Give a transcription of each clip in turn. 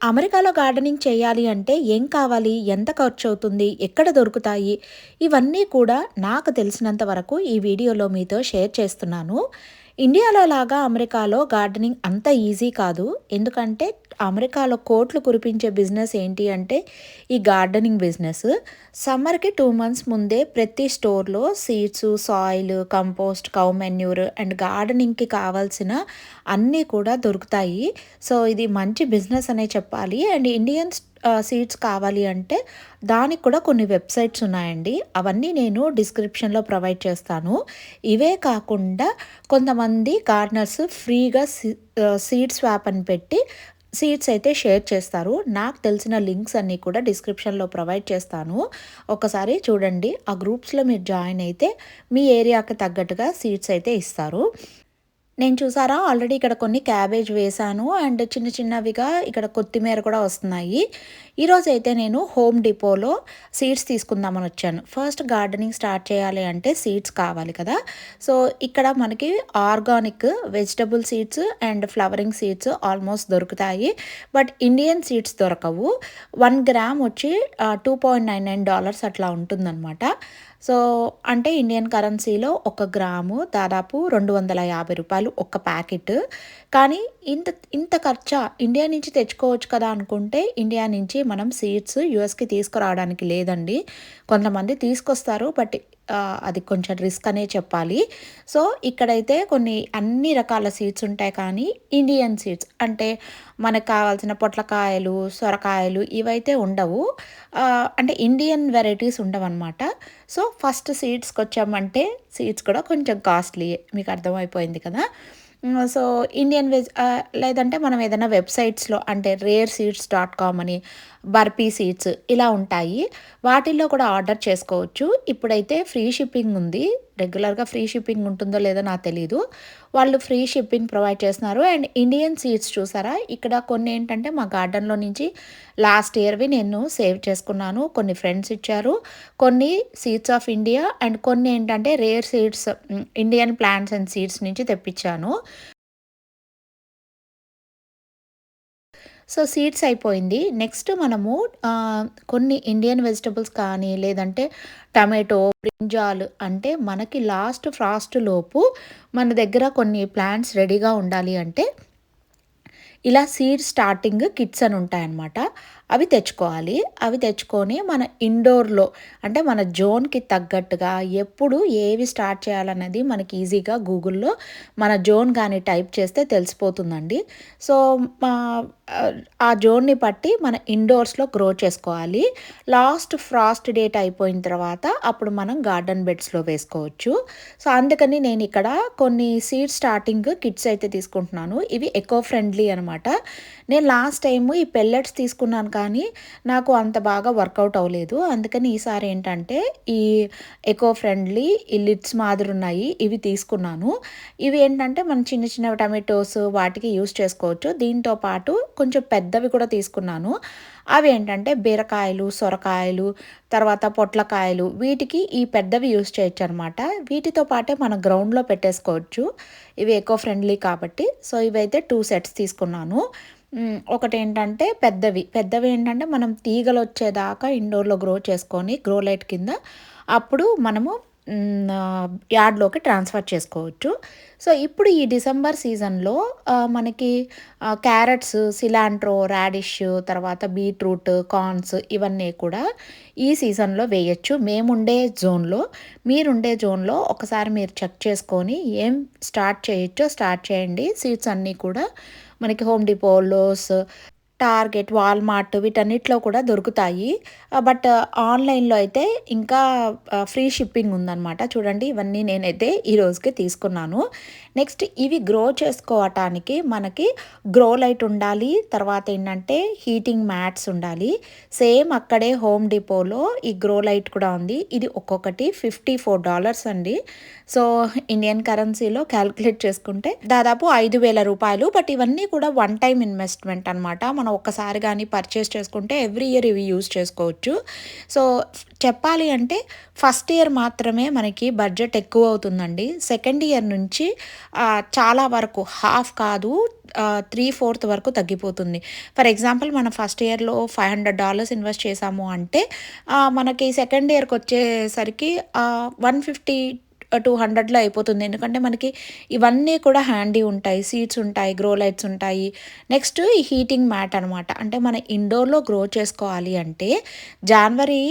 అమెరికాలో గార్డెనింగ్ చేయాలి అంటే ఏం కావాలి? ఎంత ఖర్చవుతుంది? ఎక్కడ దొరుకుతాయి? ఇవన్నీ కూడా నాకు తెలిసినంత వరకు ఈ వీడియోలో మీతో షేర్ చేస్తున్నాను. ఇండియాలో లాగా అమెరికాలో గార్డెనింగ్ అంత ఈజీ కాదు. ఎందుకంటే అమెరికాలో కోట్లు కురిపించే బిజినెస్ ఏంటి అంటే ఈ గార్డెనింగ్ బిజినెస్. సమ్మర్‌కి 2 మంత్స్ ముందే ప్రతి స్టోర్‌లో seeds, soil, compost, cow manure and గార్డెనింగ్‌కి కావాల్సిన అన్నీ కూడా దొరుకుతాయి. సో, ఇది మంచి బిజినెస్ అనే చెప్పాలి. అండ్ ఇండియన్ సీడ్స్ కావాలి అంటే దానికి కూడా కొన్ని వెబ్‌సైట్స్ ఉన్నాయండి. అవన్నీ నేను డిస్క్రిప్షన్‌లో ప్రొవైడ్ చేస్తాను. ఇవే కాకుండా కొంతమంది గార్డెనర్స్ ఫ్రీగా సీడ్ స్వాప్ అని పెట్టి సీడ్స్ అయితే షేర్ చేస్తారు. నాకు తెలిసిన లింక్స్ అన్నీ కూడా డిస్క్రిప్షన్‌లో ప్రొవైడ్ చేస్తాను. ఒకసారి చూడండి. ఆ గ్రూప్స్‌లో మీరు జాయిన్ అయితే మీ ఏరియాకి తగ్గట్టుగా సీడ్స్ అయితే ఇస్తారు. నేను చూసారా ఆల్రెడీ ఇక్కడ కొన్ని క్యాబేజ్ వేశాను. అండ్ చిన్న చిన్నవిగా ఇక్కడ కొత్తిమీర కూడా వస్తున్నాయి. ఈరోజైతే నేను హోమ్ డిపోలో సీడ్స్ తీసుకుందామని వచ్చాను. ఫస్ట్ గార్డెనింగ్ స్టార్ట్ చేయాలి అంటే సీడ్స్ కావాలి కదా! సో, ఇక్కడ మనకి organic vegetable seeds and flowering seeds almost దొరుకుతాయి. బట్ ఇండియన్ సీడ్స్ దొరకవు. 1 గ్రామ్ వచ్చి $2.99 అట్లా ఉంటుందనమాట. సో, అంటే ఇండియన్ కరెన్సీలో 1 గ్రాము దాదాపు రూ. 250 ఒక్క ప్యాకెట్. కానీ ఇంత ఇంత ఖర్చా? ఇండియా నుంచి తెచ్చుకోవచ్చు కదా అనుకుంటే, ఇండియా నుంచి మనం సీడ్స్ యూఎస్‌కి తీసుకురావడానికి లేదండి. కొంతమంది తీసుకొస్తారు. బట్ అది కొంచెం రిస్క్ అనే చెప్పాలి. సో, ఇక్కడైతే కొన్ని అన్ని రకాల సీడ్స్ ఉంటాయి కానీ, ఇండియన్ సీడ్స్ అంటే మనకు కావాల్సిన పొట్లకాయలు, సొరకాయలు ఇవైతే ఉండవు. అంటే ఇండియన్ వెరైటీస్ ఉండవన్నమాట. సో, ఫస్ట్ సీడ్స్‌కొచ్చామంటే సీడ్స్ కూడా కొంచెం కాస్ట్‌లీయే. మీకు అర్థమైపోయింది కదా! సో, ఇండియన్ లేదంటే మనం ఏదైనా వెబ్‌సైట్స్‌లో అంటే రేర్‌సీడ్స్.com అని, బర్పీ సీడ్స్ ఇలా ఉంటాయి. వాటిల్లో కూడా ఆర్డర్ చేసుకోవచ్చు. ఇప్పుడైతే ఫ్రీ షిప్పింగ్ ఉంది. రెగ్యులర్‌గా ఫ్రీ షిప్పింగ్ ఉంటుందో లేదో నాకు తెలీదు. వాళ్ళు ఫ్రీ షిప్పింగ్ ప్రొవైడ్ చేస్తున్నారు. అండ్ ఇండియన్ సీడ్స్ చూసారా? ఇక్కడ కొన్ని ఏంటంటే మా గార్డెన్‌లో నుంచి లాస్ట్ ఇయర్‌వి నేను సేవ్ చేసుకున్నాను. కొన్ని ఫ్రెండ్స్ ఇచ్చారు. కొన్ని సీడ్స్ ఆఫ్ ఇండియా అండ్ కొన్ని ఏంటంటే rare seeds Indian plants and seeds నుంచి తెప్పించాను. సో, సీడ్స్ అయిపోయింది. నెక్స్ట్ మనము కొన్ని ఇండియన్ వెజిటబుల్స్ కానీ, లేదంటే టమాటో, బ్రింజాల్ అంటే మనకి లాస్ట్ ఫ్రాస్ట్ లోపు మన దగ్గర కొన్ని ప్లాంట్స్ రెడీగా ఉండాలి అంటే ఇలా సీడ్ స్టార్టింగ్ కిట్స్ అని ఉంటాయన్నమాట. అవి తెచ్చుకోవాలి. అవి తెచ్చుకొని మన ఇండోర్‌లో అంటే మన జోన్‌కి తగ్గట్టుగా ఎప్పుడు ఏవి స్టార్ట్ చేయాలన్నది మనకి ఈజీగా గూగుల్‌లో మన జోన్ గాని టైప్ చేస్తే తెలిసిపోతుందండి. సో, ఆ జోన్‌ని బట్టి మన ఇండోర్స్‌లో గ్రో చేసుకోవాలి. లాస్ట్ ఫ్రాస్ట్ డేట్ అయిపోయిన తర్వాత అప్పుడు మనం గార్డెన్ బెడ్స్‌లో వేసుకోవచ్చు. సో, అందుకని నేనిక్కడ కొన్ని సీడ్ స్టార్టింగ్ కిట్స్ అయితే తీసుకుంటున్నాను. ఇవి ఎకో ఫ్రెండ్లీ అనమాట. నేను లాస్ట్ టైము ఈ పెల్లెట్స్ తీసుకున్నాను కానీ నాకు అంత బాగా వర్కౌట్ అవ్వలేదు. అందుకని ఈసారి ఏంటంటే ఈ ఎకో ఫ్రెండ్లీ ఈ లిడ్స్ మాదిరున్నాయి. ఇవి తీసుకున్నాను. ఇవి ఏంటంటే మనం చిన్న చిన్న టమాటోస్ వాటికి యూజ్ చేసుకోవచ్చు. దీంతో పాటు కొంచెం పెద్దవి కూడా తీసుకున్నాను. అవి ఏంటంటే బీరకాయలు, సొరకాయలు, తర్వాత పొట్లకాయలు వీటికి ఈ పెద్దవి యూజ్ చేయొచ్చనమాట. వీటితో పాటే మనం గ్రౌండ్‌లో పెట్టేసుకోవచ్చు. ఇవి ఎకో ఫ్రెండ్లీ కాబట్టి. సో, ఇవైతే 2 సెట్స్ తీసుకున్నాను. ఒకటేంటంటే పెద్దవి. పెద్దవేంటంటే మనం తీగలొచ్చేదాకా ఇండోర్‌లో గ్రో చేసుకొని గ్రో లైట్ కింద అప్పుడు మనము యార్డ్‌లోకి ట్రాన్స్‌ఫర్ చేసుకోవచ్చు. సో, ఇప్పుడు ఈ డిసెంబర్ సీజన్‌లో మనకి క్యారట్స్, సిలాంట్రో, రాడిష్ తర్వాత బీట్రూట్, కార్న్స్ ఇవన్నీ కూడా ఈ సీజన్‌లో వేయొచ్చు. మేముండే జోన్‌లో. మీరుండే జోన్‌లో ఒకసారి మీరు చెక్ చేసుకొని ఏం స్టార్ట్ చేయొచ్చో స్టార్ట్ చేయండి. సీడ్స్ అన్నీ కూడా మనకి Home Depot, Lowe's, Target, Walmart వీటన్నిటిలో కూడా దొరుకుతాయి. బట్ ఆన్‌లైన్‌లో అయితే ఇంకా ఫ్రీ షిప్పింగ్ ఉందనమాట. చూడండి ఇవన్నీ నేనైతే ఈ రోజుకి తీసుకున్నాను. నెక్స్ట్ ఇవి గ్రో చేసుకోవటానికి మనకి గ్రో లైట్ ఉండాలి. తర్వాత ఏంటంటే హీటింగ్ మ్యాట్స్ ఉండాలి. సేమ్ అక్కడే హోమ్ డిపోలో ఈ గ్రో లైట్ కూడా ఉంది. ఇది ఒక్కొక్కటి $54 అండి. సో ఇండియన్ కరెన్సీలో క్యాలిక్యులేట్ చేసుకుంటే దాదాపు 5,000 రూపాయలు. బట్ ఇవన్నీ కూడా వన్ టైమ్ ఇన్వెస్ట్మెంట్ అనమాట. మనం ఒక్కసారి కానీ పర్చేస్ చేసుకుంటే ఎవ్రీ ఇయర్ ఇవి యూజ్ చేసుకోవచ్చు. సో చెప్పాలి అంటే ఫస్ట్ ఇయర్ మాత్రమే మనకి బడ్జెట్ ఎక్కువ అవుతుందండి. సెకండ్ ఇయర్ నుంచి చాలా వరకు హాఫ్ కాదు, 3/4 వరకు తగ్గిపోతుంది. ఫర్ ఎగ్జాంపుల్ మనం ఫస్ట్ ఇయర్లో $500 ఇన్వెస్ట్ చేసాము అంటే మనకి సెకండ్ ఇయర్కి వచ్చేసరికి 150 200లో అయిపోతుంది. ఎందుకంటే మనకి ఇవన్నీ కూడా హ్యాండీ ఉంటాయి. సీడ్స్ ఉంటాయి, గ్రో లైట్స్ ఉంటాయి. నెక్స్ట్ ఈ హీటింగ్ మ్యాట్ అనమాట. అంటే మన ఇండోర్లో గ్రో చేసుకోవాలి అంటే జనవరి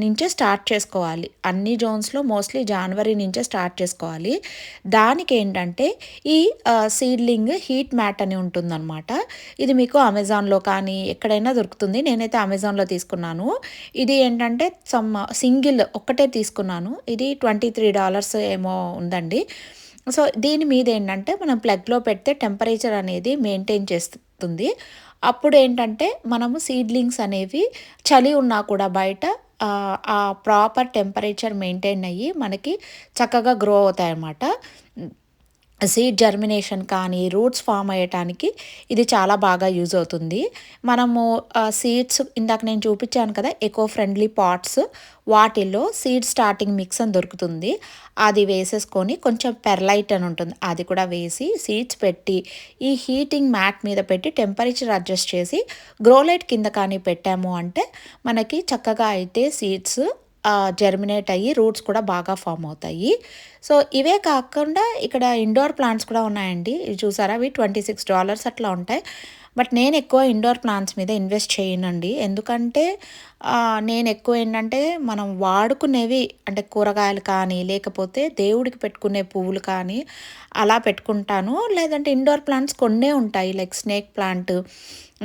నుంచే స్టార్ట్ చేసుకోవాలి. అన్ని జోన్స్లో మోస్ట్లీ జనవరి నుంచే స్టార్ట్ చేసుకోవాలి. దానికి ఏంటంటే ఈ సీడ్లింగ్ హీట్ మ్యాట్ అని ఉంటుందన్నమాట. ఇది మీకు అమెజాన్లో కానీ ఎక్కడైనా దొరుకుతుంది. నేనైతే అమెజాన్లో తీసుకున్నాను. ఇది ఏంటంటే సింగిల్ ఒక్కటే తీసుకున్నాను. ఇది $23 ఏమో ఉందండి. సో దీని మీద ఏంటంటే మనం ప్లగ్లో పెడితే టెంపరేచర్ అనేది మెయింటైన్ చేస్తుంది. అప్పుడు ఏంటంటే మనము సీడ్లింగ్స్ అనేవి చలి ఉన్నా కూడా బయట ఆ ప్రాపర్ టెంపరేచర్ మెయింటైన్ అయ్యి మనకి చక్కగా గ్రో అవుతాయి అన్నమాట. సీడ్ జర్మినేషన్ కానీ రూట్స్ ఫామ్ అయ్యటానికి ఇది చాలా బాగా యూజ్ అవుతుంది. మనము సీడ్స్ ఇందాక నేను చూపించాను కదా, ఎకో ఫ్రెండ్లీ పాట్స్, వాటిల్లో సీడ్ స్టార్టింగ్ మిక్స్ అని దొరుకుతుంది. అది వేసేసుకొని కొంచెం పెర్లైట్ అని ఉంటుంది, అది కూడా వేసి సీడ్స్ పెట్టి ఈ హీటింగ్ మ్యాట్ మీద పెట్టి టెంపరేచర్ అడ్జస్ట్ చేసి గ్రోలైట్ కింద కానీ పెట్టాము అంటే మనకి చక్కగా అయితే సీడ్స్ జర్మినేట్ అయ్యి రూట్స్ కూడా బాగా ఫామ్ అవుతాయి. సో ఇవే కాకుండా ఇక్కడ ఇండోర్ ప్లాంట్స్ కూడా ఉన్నాయండి. ఇవి చూసారా, అవి $26 అట్లా ఉంటాయి. బట్ నేను ఎక్కువ ఇండోర్ ప్లాంట్స్ మీద ఇన్వెస్ట్ చేయనండి. ఎందుకంటే నేను ఎక్కువ ఏంటంటే మనం వాడుకునేవి అంటే కూరగాయలు కానీ లేకపోతే దేవుడికి పెట్టుకునే పువ్వులు కానీ అలా పెట్టుకుంటాను. లేదంటే ఇండోర్ ప్లాంట్స్ కొన్నే ఉంటాయి, like snake plant,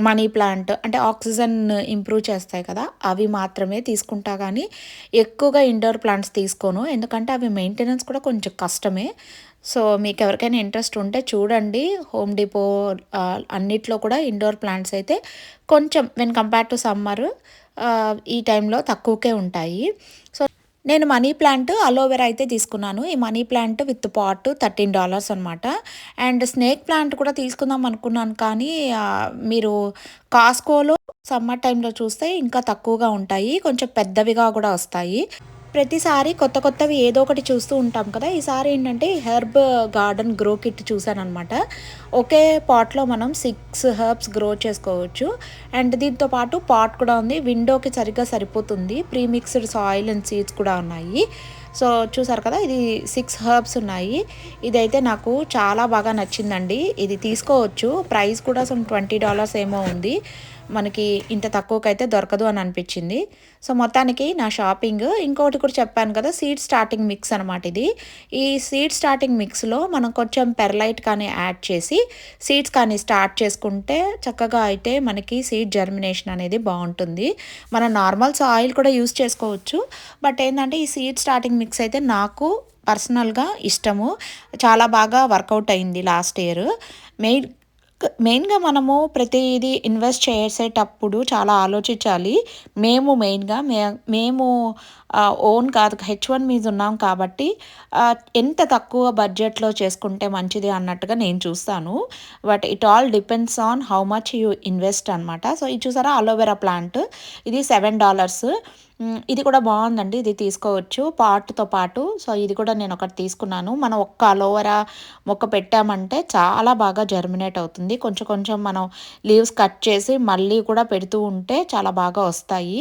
money plant, అంటే ఆక్సిజన్ ఇంప్రూవ్ చేస్తాయి కదా, అవి మాత్రమే తీసుకుంటా. కానీ ఎక్కువగా ఇండోర్ ప్లాంట్స్ తీసుకోను, ఎందుకంటే అవి మెయింటెనెన్స్ కూడా కొంచెం కష్టమే. సో మీకు ఎవరికైనా ఇంట్రెస్ట్ ఉంటే చూడండి. హోమ్ డిపో అన్నిట్లో కూడా ఇండోర్ ప్లాంట్స్ అయితే కొంచెం వెన్ కంపేర్ టు సమ్మర్ ఈ టైంలో తక్కువకే ఉంటాయి. సో నేను మనీ ప్లాంట్, అలోవెరా అయితే తీసుకున్నాను. ఈ మనీ ప్లాంట్ విత్ పాట్ $13 అనమాట. అండ్ స్నేక్ ప్లాంట్ కూడా తీసుకుందాం అనుకున్నాను, కానీ మీరు కాస్కోలో సమ్మర్ టైంలో చూస్తే ఇంకా తక్కువగా ఉంటాయి, కొంచెం పెద్దవిగా కూడా వస్తాయి. ప్రతిసారి కొత్త కొత్తవి ఏదో ఒకటి చూస్తూ ఉంటాం కదా. ఈసారి ఏంటంటే హెర్బ్ గార్డెన్ గ్రో కిట్ చూసానమాట. ఒకే పాట్లో మనం 6 హెర్బ్స్ గ్రో చేసుకోవచ్చు. అండ్ దీంతో పాటు పాట్ కూడా ఉంది, విండోకి సరిగ్గా సరిపోతుంది. ప్రీమిక్స్డ్ సాయిల్ అండ్ సీడ్స్ కూడా ఉన్నాయి. సో చూసారు కదా, ఇది 6 హెర్బ్స్ ఉన్నాయి. ఇదైతే నాకు చాలా బాగా నచ్చిందండి. ఇది తీసుకోవచ్చు, ప్రైస్ కూడా $20 ఏమో ఉంది. మనకి ఇంత తక్కువకైతే దొరకదు అని అనిపించింది. సో మొత్తానికి నా షాపింగ్. ఇంకోటి కూడా చెప్పాను కదా, సీడ్ స్టార్టింగ్ మిక్స్ అనమాట ఇది. ఈ సీడ్ స్టార్టింగ్ మిక్స్లో మనం కొంచెం పెర్లైట్ కానీ యాడ్ చేసి సీడ్స్ కానీ స్టార్ట్ చేసుకుంటే చక్కగా అయితే మనకి సీడ్ జర్మినేషన్ అనేది బాగుంటుంది. మనం నార్మల్ సాయిల్ కూడా యూస్ చేసుకోవచ్చు. బట్ ఏంటంటే ఈ సీడ్ స్టార్టింగ్ మిక్స్ అయితే నాకు పర్సనల్గా ఇష్టము, చాలా బాగా వర్కౌట్ అయింది లాస్ట్ ఇయర్. మెయిన్గా మనము ప్రతిదీ ఇన్వెస్ట్ చేసేటప్పుడు చాలా ఆలోచించాలి. మేము ఓన్ కాదు, H1 మీద ఉన్నాం కాబట్టి ఎంత తక్కువ బడ్జెట్లో చేసుకుంటే మంచిది అన్నట్టుగా నేను చూస్తాను. But it all depends on how much you invest అనమాట. సో ఇది చూసారా, అలోవెరా ప్లాంట్, ఇది $7. ఇది కూడా బాగుందండి, ఇది తీసుకోవచ్చు పాట్తో పాటు. సో ఇది కూడా నేను ఒకటి తీసుకున్నాను. మనం ఒక్క అలోవెరా మొక్క పెట్టామంటే చాలా బాగా జర్మినేట్ అవుతుంది. కొంచెం కొంచెం మనం లీవ్స్ కట్ చేసి మళ్ళీ కూడా పెడుతూ ఉంటే చాలా బాగా వస్తాయి.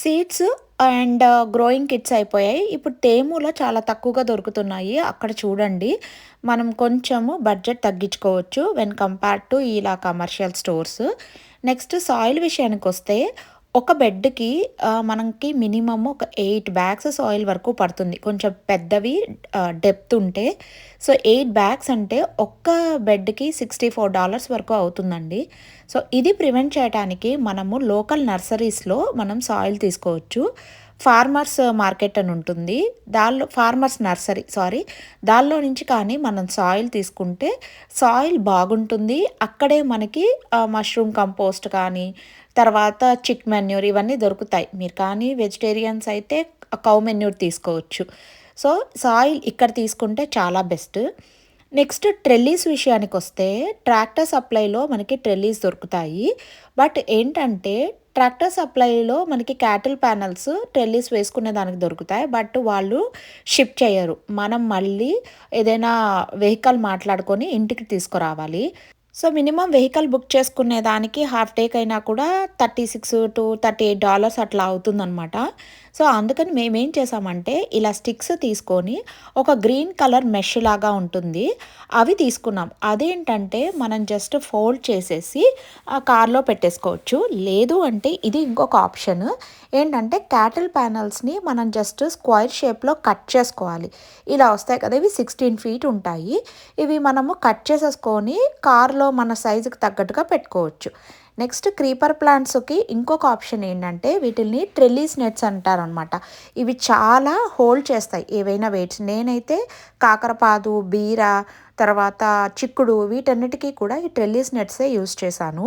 సీడ్స్ అండ్ గ్రోయింగ్ కిట్స్ అయిపోయాయి. ఇప్పుడు తేములో చాలా తక్కువగా దొరుకుతున్నాయి, అక్కడ చూడండి. మనం కొంచెము బడ్జెట్ తగ్గించుకోవచ్చు వెన్ కంపేర్ టు ఇలా కమర్షియల్ స్టోర్స్. నెక్స్ట్ సాయిల్ విషయానికి వస్తే ఒక బెడ్కి మనకి మినిమమ్ ఒక 8 బ్యాగ్స్ సాయిల్ వరకు పడుతుంది, కొంచెం పెద్దవి డెప్త్ ఉంటే. సో 8 బ్యాగ్స్ అంటే ఒక్క బెడ్కి $64 వరకు అవుతుందండి. సో ఇది ప్రివెంట్ చేయడానికి మనము లోకల్ నర్సరీస్లో మనం సాయిల్ తీసుకోవచ్చు. ఫార్మర్స్ మార్కెట్ అని ఉంటుంది, ఫార్మర్స్ నర్సరీ దానిలో నుంచి కానీ మనం సాయిల్ తీసుకుంటే సాయిల్ బాగుంటుంది. అక్కడే మనకి మష్రూమ్ కంపోస్ట్ కానీ తర్వాత చిక్ మెన్యూర్ ఇవన్నీ దొరుకుతాయి. మీరు కానీ వెజిటేరియన్స్ అయితే కౌ మెన్యూర్ తీసుకోవచ్చు. సో సాయిల్ ఇక్కడ తీసుకుంటే చాలా బెస్ట్. నెక్స్ట్ ట్రెల్లీస్ విషయానికొస్తే ట్రాక్టర్ సప్లైలో మనకి ట్రెల్లీస్ దొరుకుతాయి. బట్ ఏంటంటే ట్రాక్టర్ సప్లైలో మనకి క్యాటిల్ ప్యానెల్స్ ట్రెల్లీస్ వేసుకునే దానికి దొరుకుతాయి. బట్ వాళ్ళు షిప్ చేయరు. మనం మళ్ళీ ఏదైనా వెహికల్ మాట్లాడుకొని ఇంటికి తీసుకురావాలి. సో మినిమమ్ వెహికల్ బుక్ చేసుకునే దానికి హాఫ్ డేకి అయినా కూడా $36 to $38 అట్లా అవుతుందనమాట. సో అందుకని మేమేం చేసామంటే ఇలా స్టిక్స్ తీసుకొని ఒక గ్రీన్ కలర్ మెష్ లాగా ఉంటుంది, అవి తీసుకున్నాం. అదేంటంటే మనం జస్ట్ ఫోల్డ్ చేసేసి ఆ కార్లో పెట్టేసుకోవచ్చు. లేదు అంటే ఇది ఇంకొక ఆప్షన్ ఏంటంటే క్యాటిల్ ప్యానల్స్ని మనం జస్ట్ స్క్వేర్ షేప్లో కట్ చేసుకోవాలి. ఇలా వస్తాయి కదా, ఇవి 16 feet ఉంటాయి. ఇవి మనము కట్ చేసేసుకొని కార్లో మన సైజుకి తగ్గట్టుగా పెట్టుకోవచ్చు. నెక్స్ట్ క్రీపర్ ప్లాంట్స్కి ఇంకొక ఆప్షన్ ఏంటంటే వీటిల్ని ట్రెల్లీస్ నెట్స్ అంటారనమాట. ఇవి చాలా హోల్డ్ చేస్తాయి ఏవైనా వెయిట్స్. నేనైతే కాకరపాదు, బీర, తర్వాత చిక్కుడు వీటన్నిటికీ కూడా ఈ ట్రెల్లీస్ నెట్సే యూస్ చేశాను.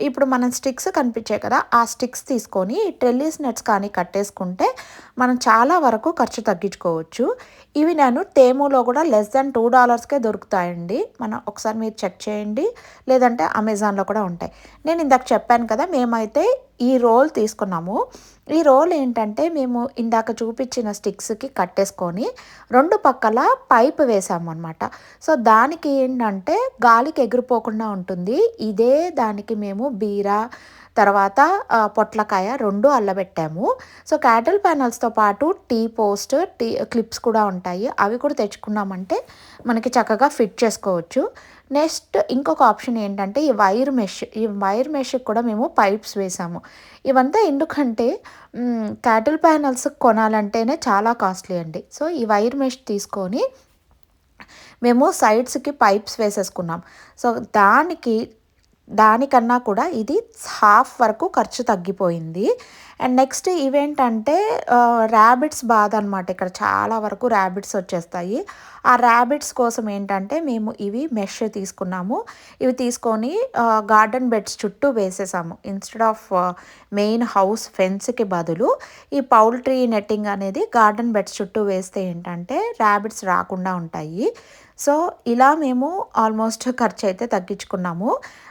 ఇప్పుడు మనం స్టిక్స్ కనిపించాయి కదా, ఆ స్టిక్స్ తీసుకొని ఈ ట్రెల్లీస్ నెట్స్ కానీ కట్టేసుకుంటే మనం చాలా వరకు ఖర్చు తగ్గించుకోవచ్చు. ఇవి నేను తేములో కూడా లెస్ దాన్ $2కే దొరుకుతాయండి. మనం ఒకసారి మీరు చెక్ చేయండి, లేదంటే అమెజాన్లో కూడా ఉంటాయి. నేను ఇందాక చెప్పాను కదా, మేమైతే ఈ రోల్ తీసుకున్నాము. ఈ రోల్ ఏంటంటే మేము ఇందాక చూపించిన స్టిక్స్కి కట్టేసుకొని 2 పక్కల పైప్ వేసాము అనమాట. సో దానికి ఏంటంటే గాలికి ఎగిరిపోకుండా ఉంటుంది. ఇదే దానికి మేము బీర, తర్వాత పొట్లకాయ 2 అల్లబెట్టాము. సో క్యాటిల్ ప్యానల్స్తో పాటు టీ పోస్ట్, టీ క్లిప్స్ కూడా ఉంటాయి. అవి కూడా తెచ్చుకున్నామంటే మనకి చక్కగా ఫిట్ చేసుకోవచ్చు. నెక్స్ట్ ఇంకొక ఆప్షన్ ఏంటంటే ఈ వైర్ మెష్కి కూడా మేము పైప్స్ వేసాము. ఇవంతా ఎందుకంటే క్యాటిల్ ప్యానల్స్ కొనాలంటేనే చాలా కాస్ట్లీ అండి. సో ఈ వైర్ మెష్ తీసుకొని మేము సైడ్స్కి పైప్స్ వేసేసుకున్నాం. సో దానికన్నా కూడా ఇది హాఫ్ వరకు ఖర్చు తగ్గిపోయింది. అండ్ నెక్స్ట్ ఇవేంటంటే ర్యాబిట్స్ బాధ అనమాట. ఇక్కడ చాలా వరకు ర్యాబిట్స్ వచ్చేస్తాయి. ఆ ర్యాబిట్స్ కోసం ఏంటంటే మేము ఇవి మెష్ తీసుకున్నాము. ఇవి తీసుకొని గార్డెన్ బెడ్స్ చుట్టూ వేసేసాము. ఇన్స్టెడ్ ఆఫ్ మెయిన్ హౌస్ ఫెన్స్కి బదులు ఈ పౌల్ట్రీ నెట్టింగ్ అనేది గార్డెన్ బెడ్స్ చుట్టూ వేస్తే ఏంటంటే ర్యాబిట్స్ రాకుండా ఉంటాయి. సో ఇలా మేము ఆల్మోస్ట్ ఖర్చు అయితే తగ్గించుకున్నాము.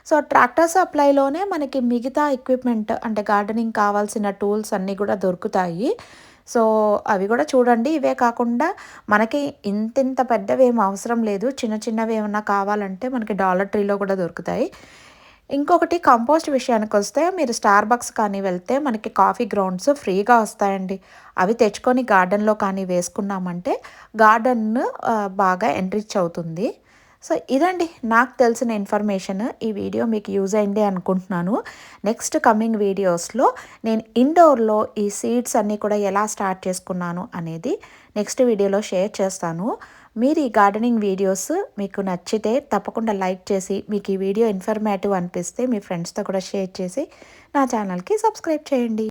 సో ట్రాక్టర్ సప్లైలోనే మనకి మిగతా ఎక్విప్మెంట్ అంటే గార్డెనింగ్ కావాల్సిన టూల్స్ అన్నీ కూడా దొరుకుతాయి. సో అవి కూడా చూడండి. ఇవే కాకుండా మనకి ఇంత పెద్దవి ఏం అవసరం లేదు. చిన్న చిన్నవి ఏమన్నా కావాలంటే మనకి డాలర్ ట్రీలో కూడా దొరుకుతాయి. ఇంకొకటి కంపోస్ట్ విషయానికి వస్తే మీరు స్టార్ బక్స్ కానీ వెళ్తే మనకి కాఫీ గ్రౌండ్స్ ఫ్రీగా వస్తాయండి. అవి తెచ్చుకొని గార్డెన్లో కానీ వేసుకున్నామంటే గార్డెన్ బాగా ఎన్రిచ్ అవుతుంది. సో ఇదండి నాకు తెలిసిన ఇన్ఫర్మేషన్. ఈ వీడియో మీకు యూజ్ అయింది అనుకుంటున్నాను. నెక్స్ట్ కమింగ్ వీడియోస్లో నేను ఇండోర్లో ఈ సీడ్స్ అన్నీ కూడా ఎలా స్టార్ట్ చేసుకున్నాను అనేది నెక్స్ట్ వీడియోలో షేర్ చేస్తాను. మీరు ఈ గార్డెనింగ్ వీడియోస్ మీకు నచ్చితే తప్పకుండా లైక్ చేసి, మీకు ఈ వీడియో ఇన్ఫర్మేటివ్ అనిపిస్తే మీ ఫ్రెండ్స్తో కూడా షేర్ చేసి నా ఛానల్కి సబ్స్క్రైబ్ చేయండి.